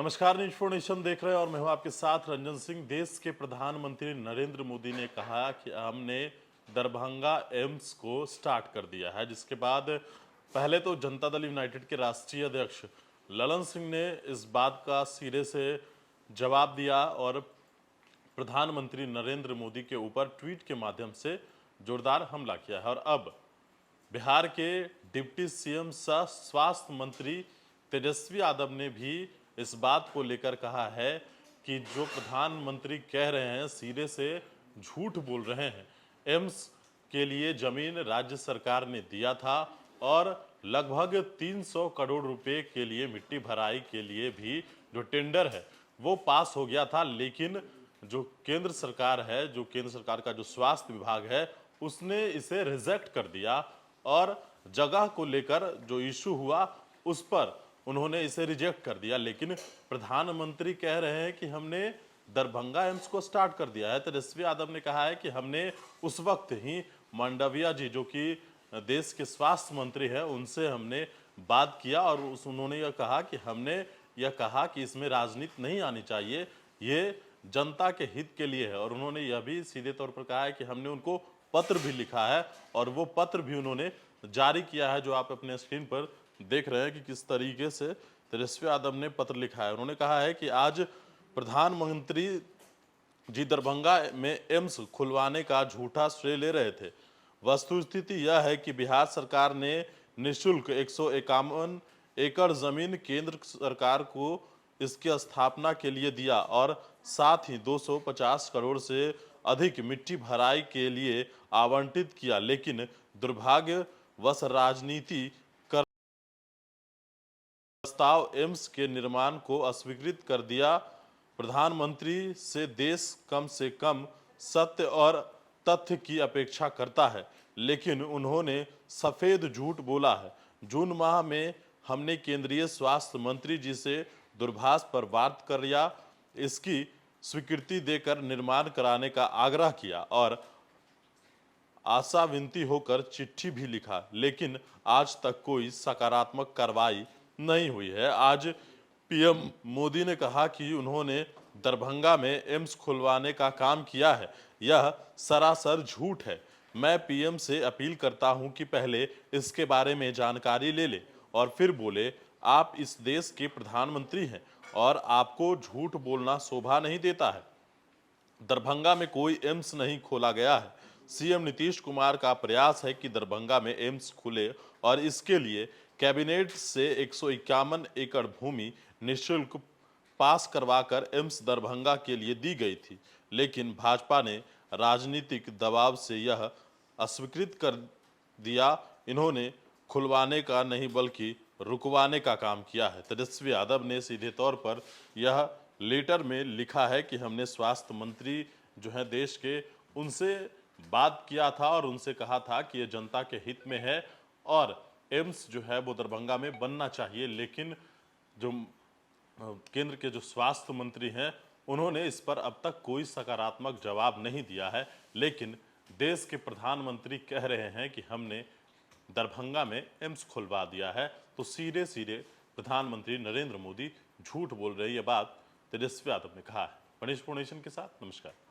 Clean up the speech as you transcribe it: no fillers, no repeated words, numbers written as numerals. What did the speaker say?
नमस्कार, news for nation देख रहे हैं और मैं हूं आपके साथ रंजन सिंह। देश के प्रधानमंत्री नरेंद्र मोदी ने कहा कि हमने दरभंगा एम्स को स्टार्ट कर दिया है, जिसके बाद पहले तो जनता दल यूनाइटेड के राष्ट्रीय अध्यक्ष ललन सिंह ने इस बात का सिरे से जवाब दिया और प्रधानमंत्री नरेंद्र मोदी के ऊपर ट्वीट के माध्यम से जोरदार हमला किया है। और अब बिहार के डिप्टी सीएम सह स्वास्थ्य मंत्री तेजस्वी यादव ने भी इस बात को लेकर कहा है कि जो प्रधानमंत्री कह रहे हैं सिरे से झूठ बोल रहे हैं। एम्स के लिए जमीन राज्य सरकार ने दिया था और लगभग 300 करोड़ रुपए के लिए मिट्टी भराई के लिए भी जो टेंडर है वो पास हो गया था, लेकिन जो केंद्र सरकार है, जो केंद्र सरकार का जो स्वास्थ्य विभाग है, उसने इसे रिजेक्ट कर दिया और जगह को लेकर जो इशू हुआ उस पर उन्होंने इसे रिजेक्ट कर दिया। लेकिन प्रधानमंत्री कह रहे हैं कि हमने दरभंगा एम्स को स्टार्ट कर दिया है। तेजस्वी यादव ने कहा है कि हमने उस वक्त ही मांडविया जी, जो कि देश के स्वास्थ्य मंत्री हैं, उनसे हमने बात किया और उन्होंने यह कहा कि हमने यह कहा कि इसमें राजनीति नहीं आनी चाहिए, ये जनता के हित के लिए है। और उन्होंने यह भी सीधे तौर पर कहा है कि हमने उनको पत्र भी लिखा है और वो पत्र भी उन्होंने जारी किया है, जो आप अपने स्क्रीन पर देख रहे हैं कि किस तरीके से तेजस्वी यादव ने पत्र लिखा है। उन्होंने कहा है कि आज प्रधानमंत्री जी दरभंगा में एम्स खुलवाने का झूठा श्रेय ले रहे थे। वस्तुस्थिति यह है कि बिहार सरकार ने निःशुल्क 151 एकड़ जमीन केंद्र सरकार को इसकी स्थापना के लिए दिया और साथ ही 250 करोड़ से अधिक मिट्टी भराई के लिए आवंटित किया, लेकिन दुर्भाग्यवश राजनीति प्रस्ताव एम्स के निर्माण को अस्वीकृत कर दिया। प्रधानमंत्री से देश कम से कम सत्य और तथ्य की अपेक्षा करता है, लेकिन उन्होंने सफेद झूठ बोला है। जून माह में हमने केंद्रीय स्वास्थ्य मंत्री जी से दूरभाष पर बात कर या इसकी स्वीकृति देकर निर्माण कराने का आग्रह किया और आशा विनती होकर चिट्ठी भी लिखा, लेकिन आज तक कोई सकारात्मक कार्रवाई नहीं हुई है। आज पीएम मोदी ने कहा कि उन्होंने दरभंगा में एम्स खुलवाने का काम किया है, यह सरासर झूठ है। मैं पीएम से अपील करता हूं कि पहले इसके बारे में जानकारी ले ले और फिर बोले। आप इस देश के प्रधानमंत्री हैं और आपको झूठ बोलना शोभा नहीं देता है। दरभंगा में कोई एम्स नहीं खोला गया है। सीएम नीतीश कुमार का प्रयास है कि दरभंगा में एम्स खुले और इसके लिए कैबिनेट से 151 एकड़ भूमि निःशुल्क पास करवाकर एम्स दरभंगा के लिए दी गई थी, लेकिन भाजपा ने राजनीतिक दबाव से यह अस्वीकृत कर दिया। इन्होंने खुलवाने का नहीं बल्कि रुकवाने का काम किया है। तेजस्वी यादव ने सीधे तौर पर यह लेटर में लिखा है कि हमने स्वास्थ्य मंत्री जो है देश के, उनसे बात किया था और उनसे कहा था कि ये जनता के हित में है और एम्स जो है वो दरभंगा में बनना चाहिए, लेकिन जो केंद्र के जो स्वास्थ्य मंत्री हैं उन्होंने इस पर अब तक कोई सकारात्मक जवाब नहीं दिया है। लेकिन देश के प्रधानमंत्री कह रहे हैं कि हमने दरभंगा में एम्स खुलवा दिया है, तो सीधे सीधे प्रधानमंत्री नरेंद्र मोदी झूठ बोल रहे हैं। ये बात तेजस्वी यादव ने कहा है। मनीष पुणेशन के साथ नमस्कार।